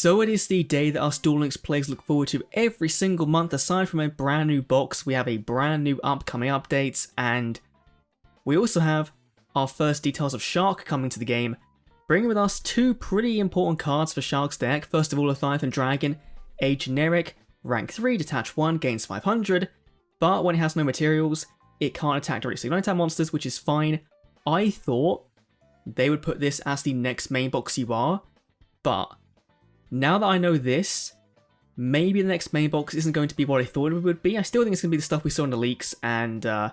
So it is the day that us Duel Links players look forward to every single month. Aside from a brand new box, we have a brand new upcoming updates, and we also have our first details of Shark coming to the game, bringing with us two pretty important cards for Shark's deck. First of all, Coachy Dragon, a generic rank 3, detach 1, gains 500, but when it has no materials, it can't attack directly. So you don't attack monsters, which is fine. I thought they would put this as the next main box you are, but now that I know this, maybe the next main box isn't going to be what I thought it would be. I still think it's going to be the stuff we saw in the leaks, and we'll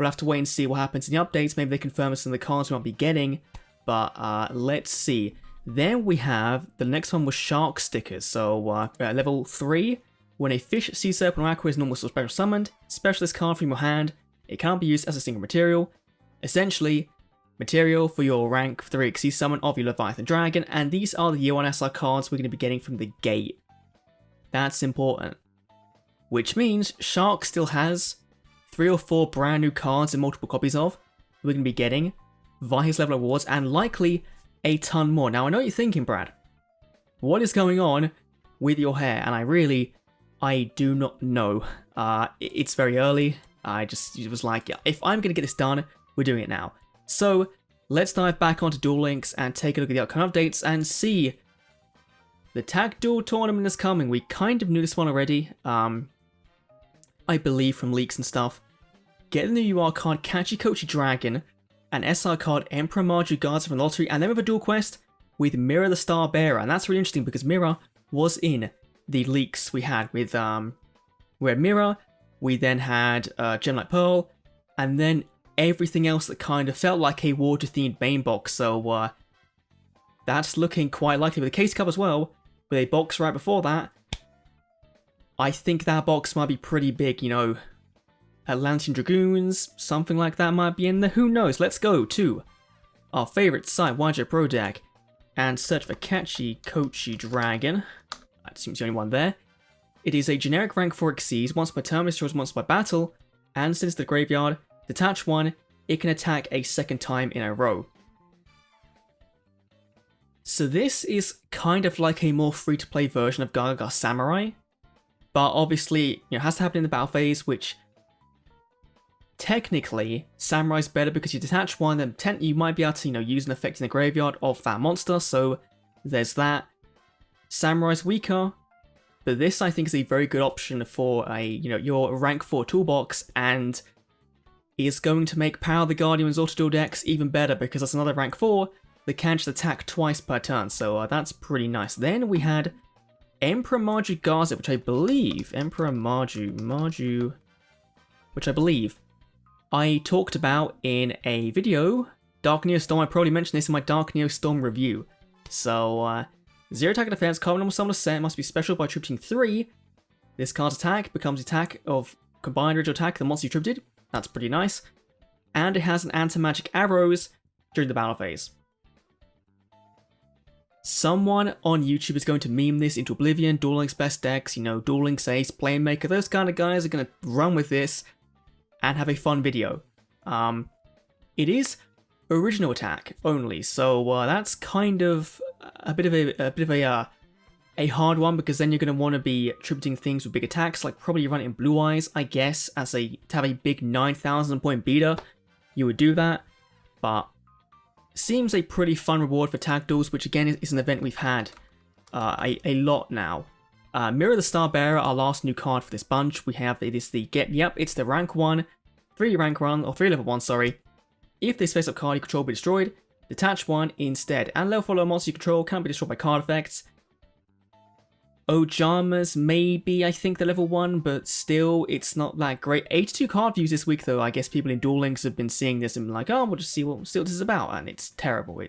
have to wait and see what happens in the updates. Maybe they confirm us in the cards we might be getting, but let's see. Then we have, the next one was Shark stickers. So at level 3, when a fish, sea serpent, or aqua is normal or special summoned, specialist card from your hand, it can't be used as a single material. Essentially, material for your rank 3 sea summon of your Leviathan Dragon, and these are the Year 1 SR cards we're going to be getting from the gate. That's important. Which means Shark still has 3 or 4 brand new cards and multiple copies of we're going to be getting via his level awards, and likely a ton more. Now I know what you're thinking, Brad. What is going on with your hair? And I do not know. It's very early. It was like, if I'm going to get this done, we're doing it now. So let's dive back onto Duel Links and take a look at the upcoming updates and see. The Tag Duel tournament is coming. We kind of knew this one already, I believe, from leaks and stuff. Get the new UR card Coachy Dragon, an SR card Emperor Marju Guards from the lottery, and then with a dual quest with Mira the Starbearer. And that's really interesting because Mira was in the leaks we had with we had Mira, we then had Gemlight Pearl, and then everything else that kind of felt like a water-themed main box. So that's looking quite likely with a case cup as well, with a box right before that. I think that box might be pretty big, you know. Atlantean Dragoons, something like that might be in there. Who knows? Let's go to our favorite site, YUGI Pro Deck, and search for Coachy Dragon. That seems the only one there. It is a generic rank 4 Xyz. Once per turn, destroys monster by battle, and sends to the graveyard. Detach 1, it can attack a second time in a row. So this is kind of like a more free-to-play version of Gaga Samurai, but obviously, it has to happen in the battle phase, which technically Samurai's better because you detach 1, then you might be able to, use an effect in the graveyard of that monster. So there's that. Samurai's weaker, but this I think is a very good option for a your rank 4 toolbox, and is going to make Power the Guardian's auto duel decks even better because that's another rank 4 that can just attack twice per turn. So that's pretty nice. Then we had Emperor Marju Gaza, which I believe which I believe I talked about in a video, Dark Neo Storm. I probably mentioned this in my Dark Neo Storm review. So 0 attack and defense, common normal summoner set, must be special by tributing 3. This card's attack becomes the attack of combined original attack the monster you tributed. That's pretty nice. And it has an anti-magic arrows during the battle phase. Someone on YouTube is going to meme this into oblivion. Duel Links best decks, Duel Links Ace, Planemaker, those kind of guys are going to run with this and have a fun video. It is original attack only, so that's kind of a bit of a hard one, because then you're going to want to be tributing things with big attacks, like probably run it in Blue Eyes, I guess, to have a big 9,000 point beater. You would do that, but seems a pretty fun reward for tag duels, which again is an event we've had a lot now. Mira the Starbearer, our last new card for this bunch. We have it's the rank 1, 3 rank 1, or 3 level 1, sorry. If this face-up card you control be destroyed, detach 1 instead, and level 4 monster you control can't be destroyed by card effects. Ojamas maybe, I think, the level 1, but still, it's not that great. 82 card views this week, though. I guess people in Duel Links have been seeing this and been like, oh, we'll just see what this is about, and it's terrible.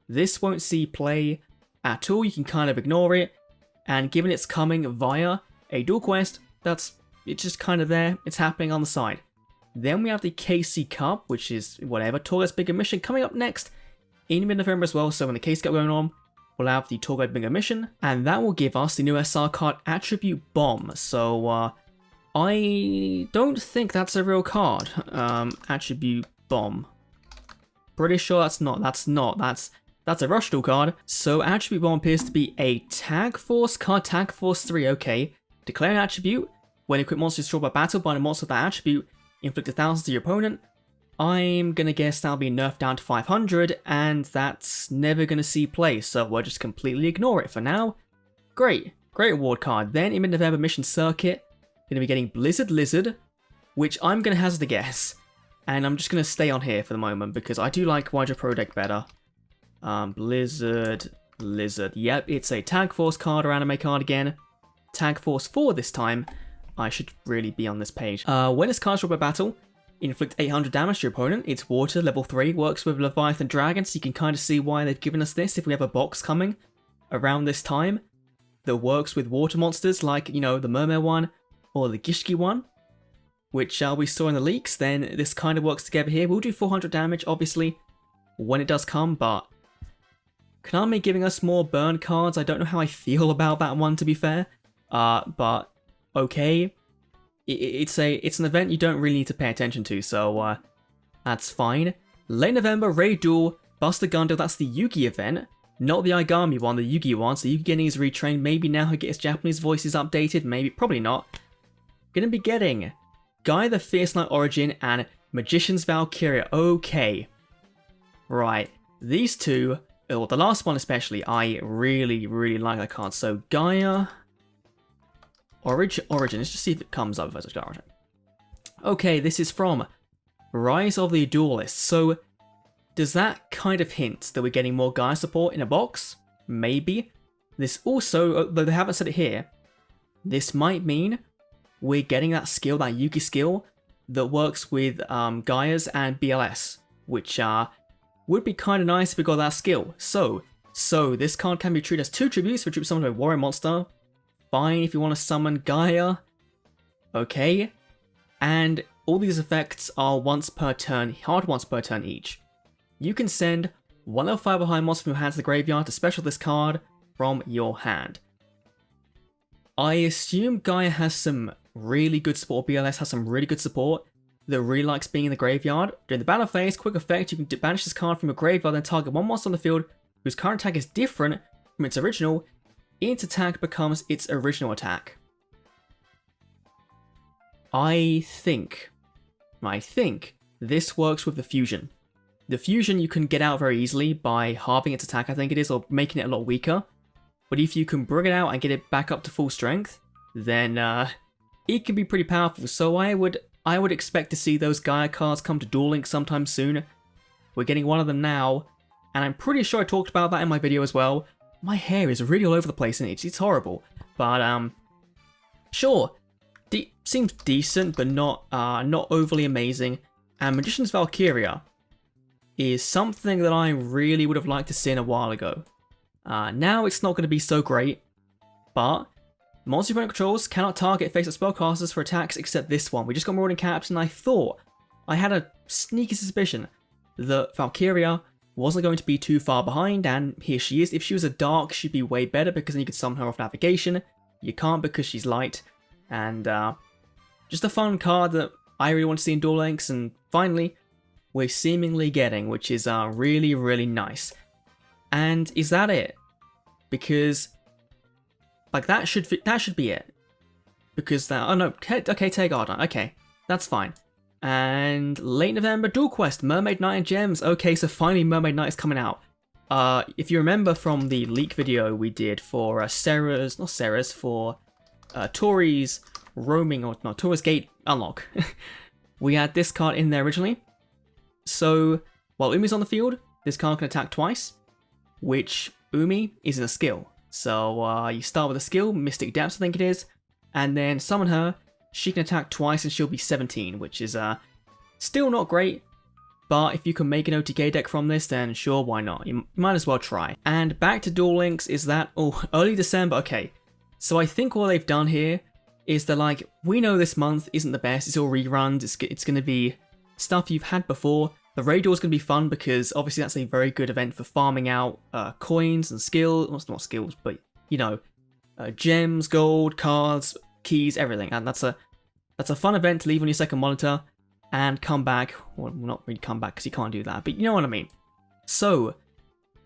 This won't see play at all. You can kind of ignore it, and given it's coming via a dual quest, it's just kind of there. It's happening on the side. Then we have the KC Cup, which is whatever, Torghast Bigger Mission, coming up next in mid-November as well. So when the KC Cup going on, we'll have the Torghast Bigger Mission, and that will give us the new SR card Attribute Bomb. So I don't think that's a real card. Attribute Bomb. Pretty sure that's not. That's That's a Rush Duel card. So attribute 1 appears to be a Tag Force card, Tag Force 3, okay. Declare an attribute. When equipped monster is destroyed by battle by a monster of that attribute, inflict 1,000 to your opponent. I'm gonna guess that'll be nerfed down to 500, and that's never gonna see play, so we'll just completely ignore it for now. Great award card. Then in mid-November Mission Circuit, gonna be getting Blizzard Lizard, which I'm gonna hazard a guess, and I'm just gonna stay on here for the moment because I do like Hydra Pro deck better. Blizzard Lizard. Yep, it's a Tag Force card or anime card again. Tag Force 4 this time. I should really be on this page. When this card's dropped by battle, inflict 800 damage to your opponent. It's water, level 3, works with Leviathan Dragon, so you can kind of see why they've given us this if we have a box coming around this time that works with water monsters like, you know, the Mermaid one or the Gishki one, which we saw in the leaks. Then this kind of works together here. We'll do 400 damage, obviously, when it does come, but Konami giving us more burn cards. I don't know how I feel about that one, to be fair, but okay. It's an event you don't really need to pay attention to, so that's fine. Late November, Raid Duel, Buster Gundle, that's the Yugi event, not the Aigami one, the Yugi one, so Yugi getting his retrained, maybe now he'll get his Japanese voices updated, maybe, probably not. Gonna be getting Guy the Fierce Knight Origin and Magician's Valkyria, okay. Right, these two, or the last one especially, I really like that card, so Gaia... Origin, let's just see if it comes up as a Origin. Okay, this is from Rise of the Duelists. So, does that kind of hint that we're getting more Gaia support in a box? Maybe. This also, though they haven't said it here, this might mean we're getting that skill, that Yugi skill, that works with Gaia's and BLS, which would be kind of nice if we got that skill. So this card can be treated as 2 tributes for tribute summon a warrior monster. Fine if you want to summon Gaia. Okay. And all these effects are once per turn, hard once per turn each. You can send 1 level 5 behind monster from your hand to the graveyard to special this card from your hand. I assume Gaia has some really good support, BLS has some really good support that really likes being in the graveyard. During the battle phase, quick effect, you can banish this card from your graveyard and target one monster on the field whose current attack is different from its original. Its attack becomes its original attack. I think this works with the fusion. The fusion you can get out very easily by halving its attack, I think it is, or making it a lot weaker. But if you can bring it out and get it back up to full strength, then it can be pretty powerful. So I would expect to see those Gaia cards come to Duel Links sometime soon. We're getting one of them now, and I'm pretty sure I talked about that in my video as well. My hair is really all over the place and it's horrible. But sure, seems decent, but not overly amazing. And Magician's Valkyria is something that I really would have liked to see in a while ago. Now it's not going to be so great, but monster opponent controls cannot target face-up spellcasters for attacks except this one. We just got more in caps, and I thought, I had a sneaky suspicion that Valkyria wasn't going to be too far behind, and here she is. If she was a dark, she'd be way better because then you could summon her off navigation. You can't because she's light, and just a fun card that I really want to see in Duel Links, and finally, we're seemingly getting, which is really nice. And is that it? Because like that should be it. Because that, oh no, okay, Tegarden, okay, that's fine. And late November, Duel Quest, Mermaid Knight and Gems. Okay, so finally Mermaid Knight is coming out. If you remember from the leak video we did for Tori's roaming, or no, Tori's Gate unlock, we had this card in there originally. So while Umi's on the field, this card can attack twice, which Umi isn't a skill. So you start with a skill, Mystic Depths I think it is, and then summon her. She can attack twice and she'll be 17, which is still not great, but if you can make an OTK deck from this, then sure, why not? You might as well try. And back to Duel Links is that, oh, early December, okay. So I think what they've done here is they're like, we know this month isn't the best, it's all reruns, it's going to be stuff you've had before. The Raid Duel is going to be fun because obviously that's a very good event for farming out coins and skills, well, not skills, but you know, gems, gold, cards, keys, everything, and that's a fun event to leave on your second monitor and come back. Well, not really come back because you can't do that, but you know what I mean. So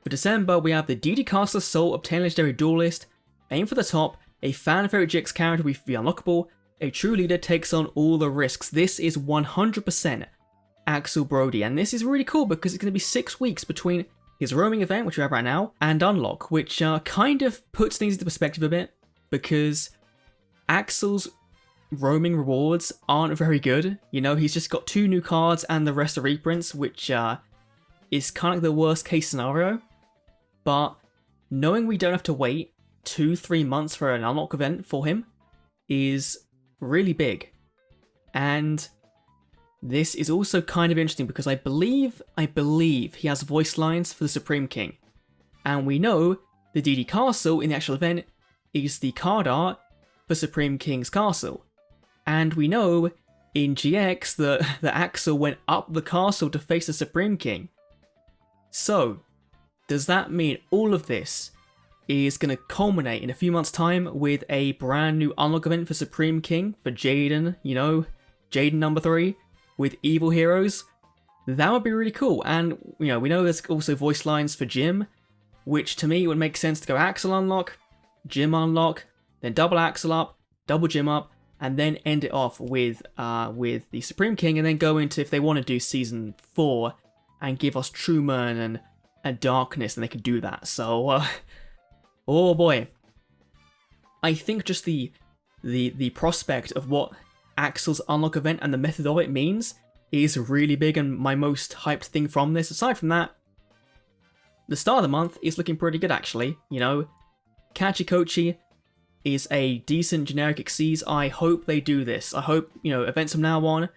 For December, we have the DD Castle Assault, obtain legendary duelist, aim for the top, a fan favorite GX character with the unlockable, a true leader takes on all the risks. This is 100% Axel Brody, and this is really cool because it's going to be 6 weeks between his roaming event, which we have right now, and Unlock, which kind of puts things into perspective a bit, because Axel's roaming rewards aren't very good. You know, he's just got 2 new cards and the rest are reprints, which is kind of like the worst case scenario. But knowing we don't have to wait 2-3 months for an Unlock event for him is really big. And this is also kind of interesting because I believe he has voice lines for the Supreme King. And we know the DD Castle in the actual event is the card art for Supreme King's castle. And we know in GX that Axel went up the castle to face the Supreme King. So, does that mean all of this is going to culminate in a few months' time with a brand new Unlock event for Supreme King, for Jaden, you know, Jaden number 3, with evil heroes? That would be really cool. And, you know, we know there's also voice lines for Jim, which to me would make sense to go Axel Unlock, Jim Unlock, then double Axel up, double Jim up, and then end it off with the Supreme King, and then go into, if they want to do Season 4, and give us Truman and Darkness, then they could do that. So, oh boy. I think just the prospect of what Axel's Unlock event and the method of it means is really big and my most hyped thing from this. Aside from that, the start of the month is looking pretty good actually. You know, Coachy is a decent generic XYZ. I hope they do this. I hope, you know, events from now on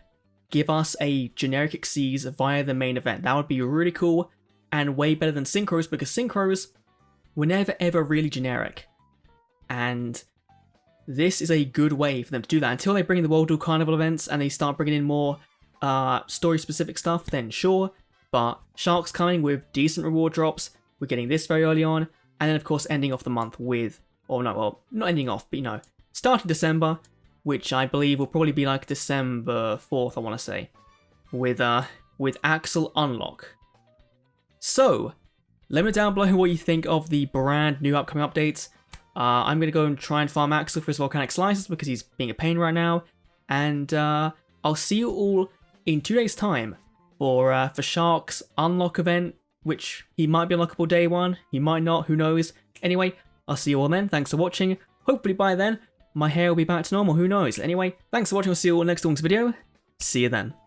give us a generic XYZ via the main event. That would be really cool and way better than Synchros, because Synchros were never ever really generic. And this is a good way for them to do that. Until they bring in the World Duel Carnival events and they start bringing in more story-specific stuff, then sure. But Shark's coming with decent reward drops. We're getting this very early on. And then, of course, ending off the month with... Or no, well, not ending off, but, you know, starting December, which I believe will probably be like December 4th, I want to say, with Axel Unlock. So, let me know down below what you think of the brand new upcoming updates. I'm going to go and try and farm Axel for his volcanic slices because he's being a pain right now. And I'll see you all in 2 days' time for Shark's Unlock event, which he might be unlockable day 1, he might not, who knows. Anyway, I'll see you all then. Thanks for watching. Hopefully by then, my hair will be back to normal, who knows. Anyway, thanks for watching. I'll see you all next week's video. See you then.